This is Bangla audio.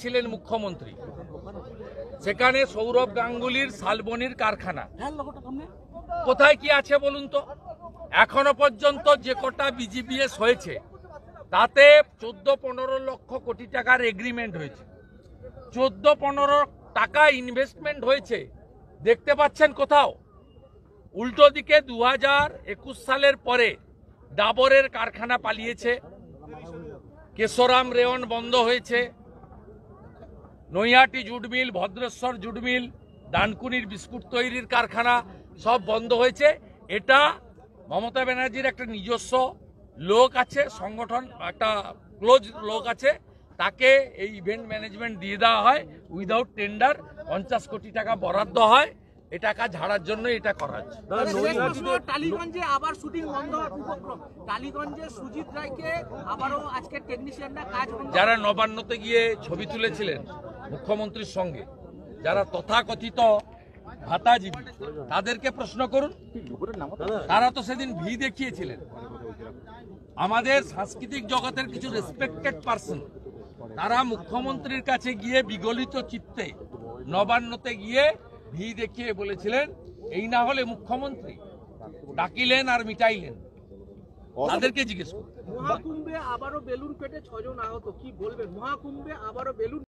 ছিলেন মুখ্যমন্ত্রী, সেখানে সৌরভ গাঙ্গুলির শালবনির কারখানা কোথায় কি আছে বলুন তো? এখনো পর্যন্ত যে কটা বিজিবিএস হয়েছে তাতে 14-15 লক্ষ কোটি টাকার এগ্রিমেন্ট হয়েছে, 14-15 টাকা ইনভেস্টমেন্ট হয়েছে, দেখতে পাচ্ছেন কোথাও? উল্টো দিকে 2021 সালের পরে ডাবরের কারখানা পালিয়েছে, কেশরাম রেওন বন্ধ হয়েছে, Naihati jute mill, Bhadreswar jute mill, ডানকুনির বিস্কুট তৈরির কারখানা সব বন্ধ হয়েছে। এটা মমতা ব্যানার্জির একটা নিজস্ব লোক আছে, সংগঠন একটা ক্লোজ লোক আছে, তাকে এই ইভেন্ট ম্যানেজমেন্ট দিয়ে দেওয়া হয় উইদাউট টেন্ডার, 50 কোটি টাকা বরাদ্দ হয়, এই টাকা ঝাড়ার জন্য এটা করা হচ্ছে। টালিগঞ্জে আবার শুটিং বন্ধ হওয়ার উপক্রম, টালিগঞ্জে সুজিত রায়কে আবারও আজকে টেকনিশিয়ানরা কাজ বন্ধ। যারা নবান্নতে গিয়ে ছবি তুলেছিলেন মুখ্যমন্ত্রীর সঙ্গে, যারা তথাকথিত ভাতাজীবী, তাদেরকে প্রশ্ন করুন, তারা তো সেদিন ভি দেখিয়েছিলেন। আমাদের সাংস্কৃতিক জগতের কিছু রেসপেক্টেড পার্সন, তারা মুখ্যমন্ত্রীর কাছে গিয়ে বিগলিত চিত্তে নবান্নতে গিয়ে ভি দেখিয়ে বলেছিলেন এই না হলে মুখ্যমন্ত্রী ডাকিলেন আর মিটাইলেন। তাদেরকে জিজ্ঞেস করুন। মহাকুম্ভে আবারও বেলুন ফেটে 6 জন আহত, কি বলবেন? মহাকুম্ভে আবারও বেলুন